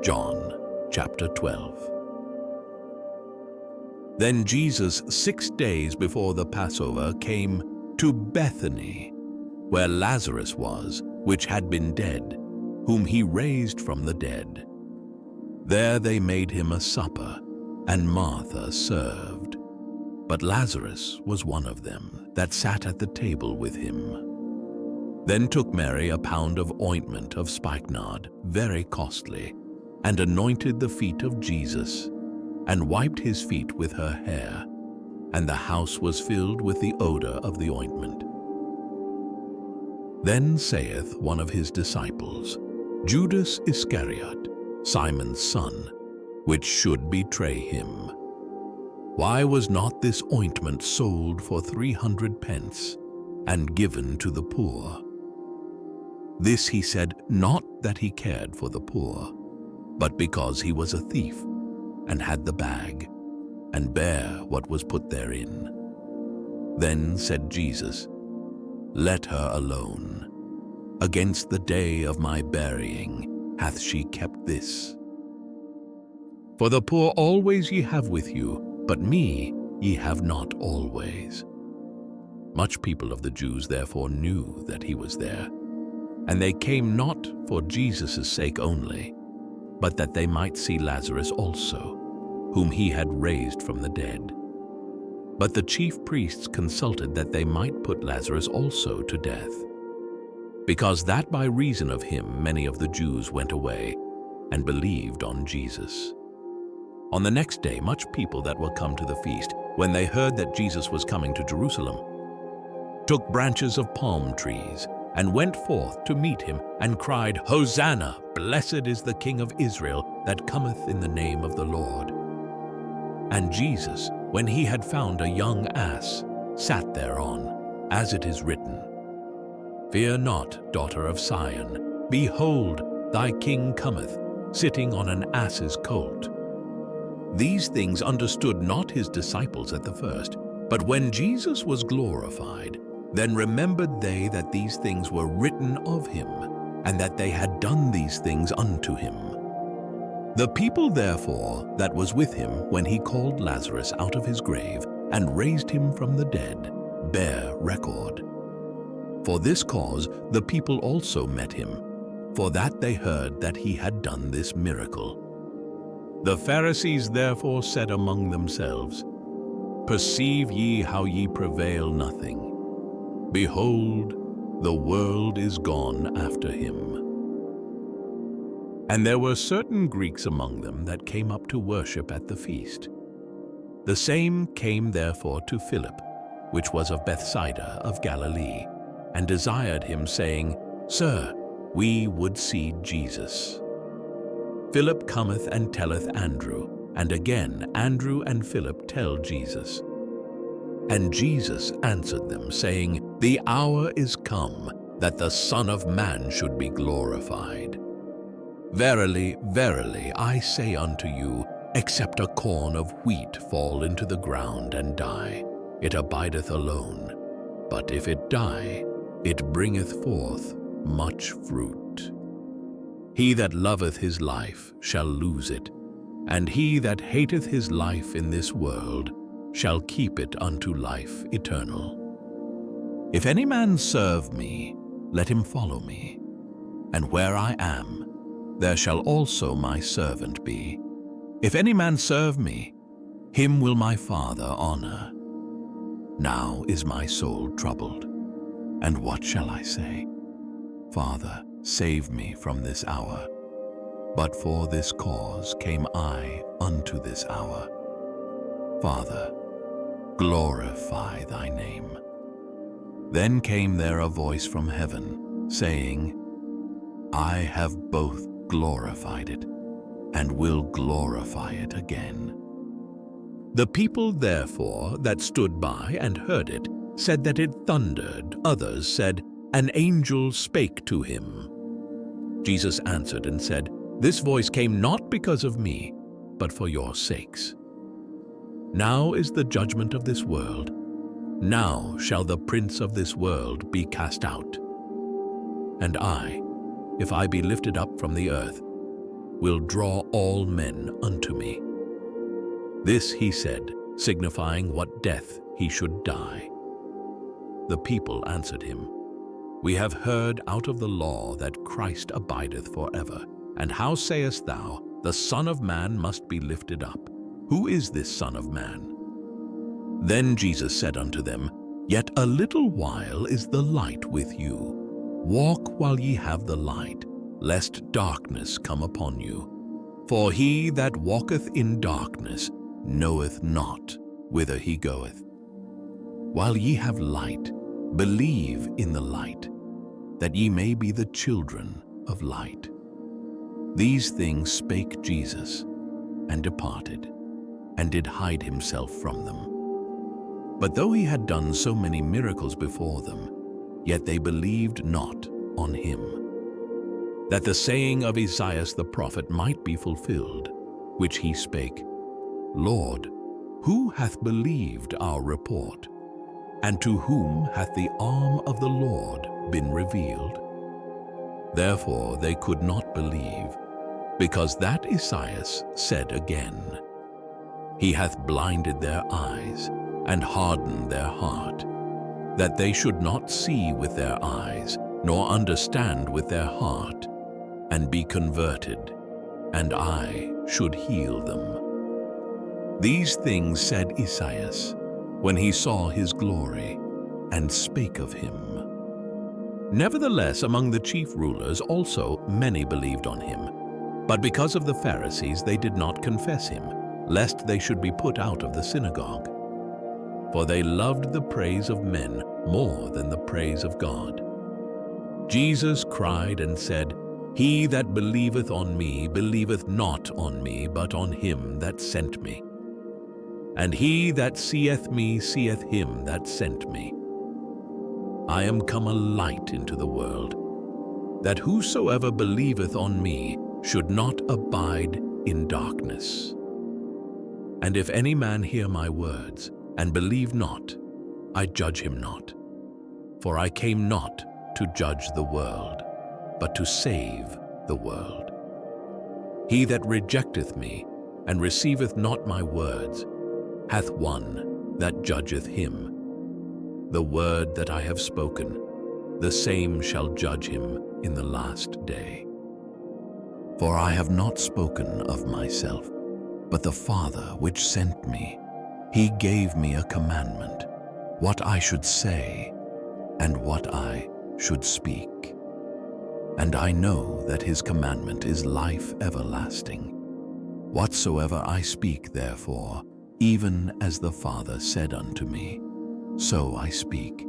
John chapter 12. Then Jesus, 6 days before the Passover, came to Bethany, where Lazarus was, which had been dead, whom he raised from the dead. There they made him a supper, and Martha served. But Lazarus was one of them that sat at the table with him. Then took Mary a pound of ointment of spikenard, very costly, and anointed the feet of Jesus, and wiped his feet with her hair, and the house was filled with the odor of the ointment. Then saith one of his disciples, Judas Iscariot, Simon's son, which should betray him. Why was not this ointment sold for 300 pence, and given to the poor? This he said, not that he cared for the poor, but because he was a thief, and had the bag, and bare what was put therein. Then said Jesus, Let her alone. Against the day of my burying hath she kept this. For the poor always ye have with you, but me ye have not always. Much people of the Jews therefore knew that he was there, and they came not for Jesus' sake only, but that they might see Lazarus also, whom he had raised from the dead. But the chief priests consulted that they might put Lazarus also to death, because that by reason of him many of the Jews went away and believed on Jesus. On the next day much people that were come to the feast, when they heard that Jesus was coming to Jerusalem, took branches of palm trees, and went forth to meet him, and cried, Hosanna! Blessed is the King of Israel that cometh in the name of the Lord. And Jesus, when he had found a young ass, sat thereon, as it is written, Fear not, daughter of Sion, behold, thy King cometh, sitting on an ass's colt. These things understood not his disciples at the first, but when Jesus was glorified, then remembered they that these things were written of him, and that they had done these things unto him. The people therefore that was with him when he called Lazarus out of his grave, and raised him from the dead, bear record. For this cause the people also met him, for that they heard that he had done this miracle. The Pharisees therefore said among themselves, Perceive ye how ye prevail nothing. Behold, the world is gone after him. And there were certain Greeks among them that came up to worship at the feast. The same came therefore to Philip, which was of Bethsaida of Galilee, and desired him, saying, Sir, we would see Jesus. Philip cometh and telleth Andrew, and again Andrew and Philip tell Jesus. And Jesus answered them, saying, The hour is come, that the Son of Man should be glorified. Verily, verily, I say unto you, except a corn of wheat fall into the ground and die, it abideth alone. But if it die, it bringeth forth much fruit. He that loveth his life shall lose it, and he that hateth his life in this world shall keep it unto life eternal. If any man serve me, let him follow me. And where I am, there shall also my servant be. If any man serve me, him will my Father honor. Now is my soul troubled, and what shall I say? Father, save me from this hour. But for this cause came I unto this hour. Father, glorify thy name. Then came there a voice from heaven, saying, I have both glorified it, and will glorify it again. The people therefore that stood by and heard it said that it thundered. Others said, An angel spake to him. Jesus answered and said, This voice came not because of me, but for your sakes. Now is the judgment of this world. Now shall the prince of this world be cast out. And I, if I be lifted up from the earth, will draw all men unto me. This he said, signifying what death he should die. The people answered him, We have heard out of the law that Christ abideth forever. And how sayest thou, the Son of Man must be lifted up? Who is this Son of Man? Then Jesus said unto them, Yet a little while is the light with you. Walk while ye have the light, lest darkness come upon you. For he that walketh in darkness knoweth not whither he goeth. While ye have light, believe in the light, that ye may be the children of light. These things spake Jesus, and departed, and did hide himself from them. But though he had done so many miracles before them, yet they believed not on him, that the saying of Isaiah the prophet might be fulfilled, which he spake, Lord, who hath believed our report? And to whom hath the arm of the Lord been revealed? Therefore they could not believe, because that Isaiah said again, He hath blinded their eyes, and hardened their heart, that they should not see with their eyes, nor understand with their heart, and be converted, and I should heal them. These things said Isaiah, when he saw his glory, and spake of him. Nevertheless, among the chief rulers also many believed on him. But because of the Pharisees they did not confess him, lest they should be put out of the synagogue. For they loved the praise of men more than the praise of God. Jesus cried and said, He that believeth on me believeth not on me, but on him that sent me. And he that seeth me seeth him that sent me. I am come a light into the world, that whosoever believeth on me should not abide in darkness. And if any man hear my words, and believe not, I judge him not. For I came not to judge the world, but to save the world. He that rejecteth me, and receiveth not my words, hath one that judgeth him. The word that I have spoken, the same shall judge him in the last day. For I have not spoken of myself, but the Father which sent me, he gave me a commandment, what I should say, and what I should speak. And I know that his commandment is life everlasting. Whatsoever I speak, therefore, even as the Father said unto me, so I speak.